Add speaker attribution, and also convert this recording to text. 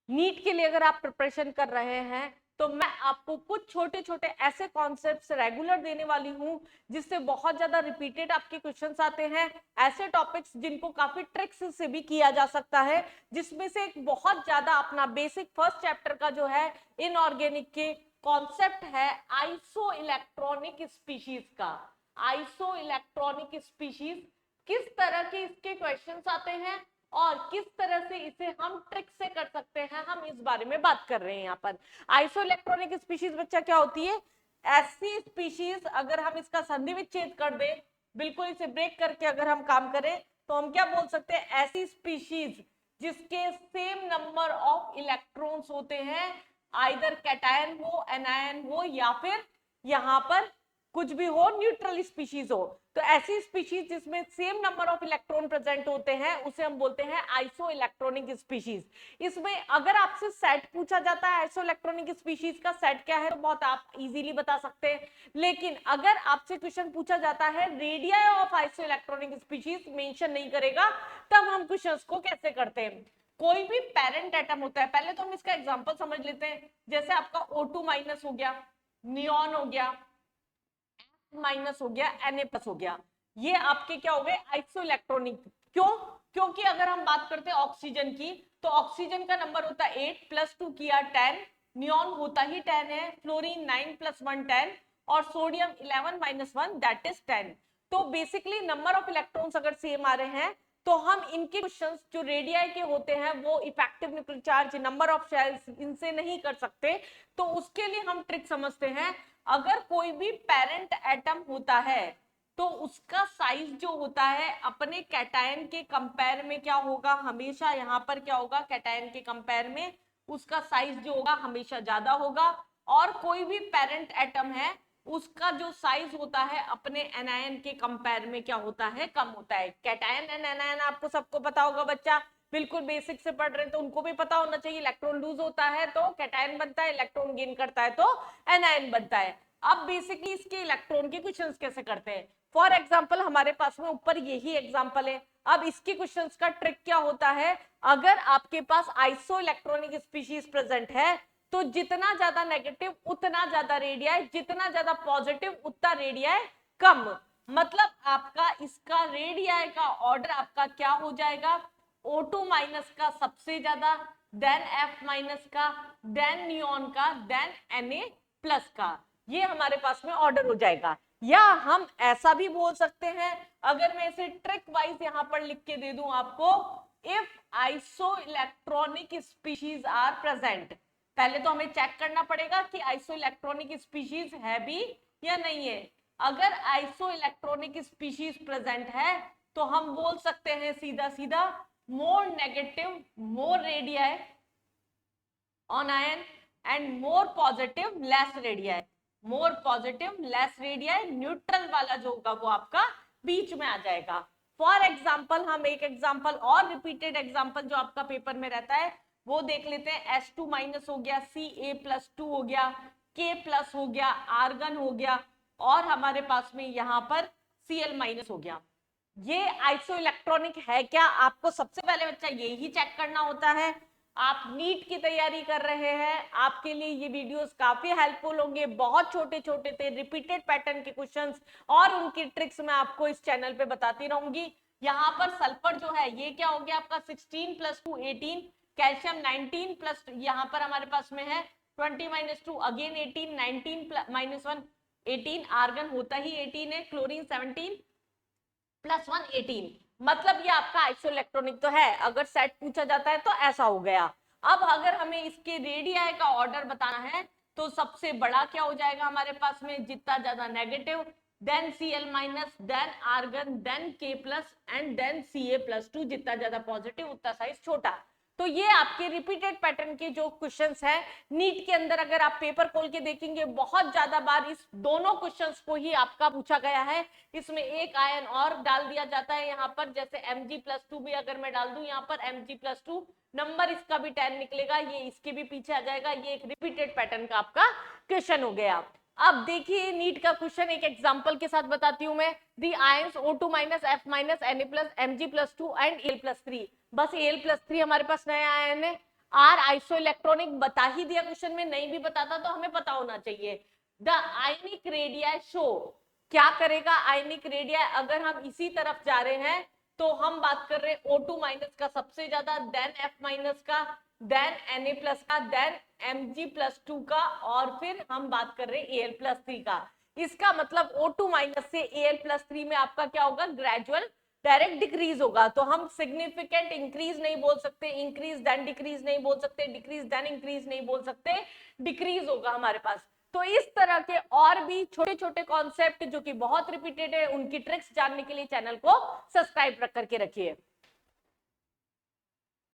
Speaker 1: NEET के लिए अगर आप प्रिपरेशन कर रहे हैं तो मैं आपको कुछ छोटे छोटे ऐसे कॉन्सेप्ट्स रेगुलर देने वाली हूं जिससे बहुत ज्यादा रिपीटेड आपके क्वेश्चंस आते हैं, ऐसे टॉपिक्स जिनको काफी ट्रिक्स से भी किया जा सकता है, जिसमें से एक बहुत ज्यादा अपना बेसिक फर्स्ट चैप्टर का जो है इनऑर्गेनिक के कॉन्सेप्ट है आइसो इलेक्ट्रॉनिक स्पीशीज का। आइसो इलेक्ट्रॉनिक स्पीशीज किस तरह के इसके क्वेश्चंस आते हैं और किस तरह से इसे हम ट्रिक से कर सकते हैं, हम इस बारे में बात कर रहे हैं यहाँ पर। आइसो इलेक्ट्रॉनिक स्पीशीज बच्चा क्या होती है? ऐसी स्पीशीज अगर हम इसका संधि विच्छेद कर दें, बिल्कुल इसे ब्रेक करके अगर हम काम करें तो हम क्या बोल सकते हैं? ऐसी स्पीशीज जिसके सेम नंबर ऑफ इलेक्ट्रॉन्स होते हैं, आइदर कैटायन हो, एनायन हो, या फिर यहाँ पर कुछ भी हो, न्यूट्रल स्पीशीज हो। तो ऐसी स्पीशीज जिसमें same number of electron present होते हैं उसे हम बोलते हैं आइसो इलेक्ट्रॉनिक स्पीशीज। इसमें अगर आपसे सेट पूछा जाता है आइसो इलेक्ट्रॉनिक स्पीशीज का सेट क्या है तो बहुत आप इजीली बता सकते हैं, लेकिन अगर आपसे क्वेश्चन पूछा जाता है radio of iso electronic species mention नहीं करेगा, तब हम क्वेश्चंस को कैसे करते हैं? कोई भी पेरेंट एटम होता है, पहले तो हम इसका एग्जांपल समझ लेते हैं। जैसे आपका O2 माइनस हो गया, नियॉन हो गया, माइनस हो गया, Na+ हो गया, ये आपके क्या हो गए? Iso electronic. क्यों? क्योंकि अगर हम बात करते हैं ऑक्सीजन की तो ऑक्सीजन का नंबर होता है 8 प्लस 2 किया 10, नियॉन होता ही 10 है, फ्लोरीन 9 प्लस 1 10 और सोडियम 11 माइनस 1 दैट इज 10। तो बेसिकली नंबर ऑफ इलेक्ट्रॉन्स अगर सेम आ रहे हैं तो हम इनके क्वेश्चंस जो रेडियाई के होते हैं वो effective nuclear charge, number of shells, इनसे नहीं कर सकते। तो उसके लिए हम ट्रिक समझते हैं। अगर कोई भी पेरेंट एटम होता है तो उसका साइज जो होता है अपने कैटायन के कंपेयर में क्या होगा? हमेशा यहाँ पर क्या होगा? कैटायन के कंपेयर में उसका साइज जो होगा हमेशा ज्यादा होगा। और कोई भी पेरेंट एटम है उसका जो साइज होता है अपने एनायन के कंपेयर में क्या होता है? कम होता है। कैटायन एंड एनायन आपको सबको पता होगा बच्चा, बिल्कुल बेसिक से पढ़ रहे हैं तो उनको भी पता होना चाहिए। इलेक्ट्रॉन लूज होता है तो कैटायन बनता है, इलेक्ट्रॉन गेन करता है तो एनायन बनता है। अब बेसिकली इसके इलेक्ट्रॉन के क्वेश्चंस कैसे करते हैं? फॉर एग्जांपल हमारे पास में ऊपर यही एग्जांपल है। अब इसके क्वेश्चंस का ट्रिक क्या होता है? अगर आपके पास आइसो इलेक्ट्रॉनिक स्पीशीज प्रेजेंट है तो जितना ज्यादा नेगेटिव उतना ज्यादा रेडियाई, जितना ज्यादा पॉजिटिव उतना रेडियाई कम। मतलब आपका इसका रेडियाई का ऑर्डर आपका क्या हो जाएगा? O2 माइनस का सबसे ज्यादा, देन F माइनस का, देन नियॉन का, देन Na+ का। ये हमारे पास में ऑर्डर हो जाएगा। या हम ऐसा भी बोल सकते हैं, अगर मैं इसे ट्रिक वाइज यहां पर लिख के दे दूं आपको, if isoelectronic species are present. पहले तो हमें चेक करना पड़ेगा कि आइसो इलेक्ट्रॉनिक स्पीशीज है भी या नहीं है। अगर आइसो इलेक्ट्रॉनिक स्पीशीज प्रेजेंट है तो हम बोल सकते हैं सीधा सीधा more negative more radii on ion and more positive less radii. More positive less radii, neutral वाला जो होगा वो आपका बीच में आ जाएगा। फॉर एग्जाम्पल हम एक एग्जाम्पल और रिपीटेड एग्जाम्पल जो आपका पेपर में रहता है वो देख लेते हैं। H2 माइनस हो गया, Ca+2 हो गया, K+ हो गया, आर्गन हो गया और हमारे पास में यहाँ पर Cl- हो गया। ये आइसो इलेक्ट्रॉनिक है क्या? आपको सबसे पहले बच्चा यही चेक करना होता है। आप नीट की तैयारी कर रहे हैं, आपके लिए ये वीडियोस काफी हेल्पफुल होंगे। बहुत छोटे छोटे थे रिपीटेड पैटर्न के क्वेश्चंस और उनकी ट्रिक्स मैं आपको इस चैनल पे बताती रहूंगी। यहाँ पर सल्फर जो है ये क्या हो गया आपका 16 + 2 18, कैल्शियम 19 प्लस यहाँ पर हमारे पास में है 20 - 2 अगेन 18, 19 - 1 18, आर्गन होता ही 18 है, क्लोरीन 17 + 1 18। मतलब ये आपका आइसो इलेक्ट्रॉनिक तो है। अगर सेट पूछा जाता है तो ऐसा हो गया। अब अगर हमें इसके रेडियाई का ऑर्डर बताना है तो सबसे बड़ा क्या हो जाएगा हमारे पास में? जितना ज्यादा negative, then Cl-, then argon, then K+ and then Ca+2। जितना ज्यादा पॉजिटिव उतना साइज छोटा। तो ये आपके रिपीटेड पैटर्न के जो क्वेश्चंस हैं नीट के अंदर अगर आप पेपर खोल के देखेंगे बहुत ज्यादा बार इस दोनों क्वेश्चंस को ही आपका पूछा गया है। इसमें एक आयन और डाल दिया जाता है यहाँ पर, जैसे Mg+2 भी अगर मैं डाल दूं यहाँ पर Mg+2, नंबर इसका भी 10 निकलेगा, ये इसके भी पीछे आ जाएगा। ये एक रिपीटेड पैटर्न का आपका क्वेश्चन हो गया। अब देखिए नीट का क्वेश्चन एक एग्जांपल के साथ बताती हूं मैं। The ions O2 - F - Na+, Mg+2 and Al+3। बस Al+3 हमारे पास नया आयन है। आर आइसोइलेक्ट्रॉनिक बता ही दिया क्वेश्चन में, नहीं भी बताता तो हमें पता होना चाहिए। द आयनिक रेडिया शो, क्या करेगा आयनिक रेडिया, अगर हम इसी तरफ जा रहे हैं तो हम बात कर रहे हैं O2 माइनस का सबसे ज्यादा, देन F माइनस का, देन Na प्लस का, देन Mg+2 का, और फिर हम बात कर रहे हैं Al+3 का। इसका मतलब O2 माइनस से Al+3 में आपका क्या होगा, ग्रेजुअल डायरेक्ट डिक्रीज होगा। तो हम सिग्निफिकेंट इंक्रीज नहीं बोल सकते, इंक्रीज देन डिक्रीज नहीं बोल सकते, डिक्रीज देन इंक्रीज नहीं बोल सकते, डिक्रीज होगा हमारे पास। तो इस तरह के और भी छोटे छोटे कॉन्सेप्ट जो कि बहुत रिपीटेड है, उनकी ट्रिक्स जानने के लिए चैनल को सब्सक्राइब करके रखिए।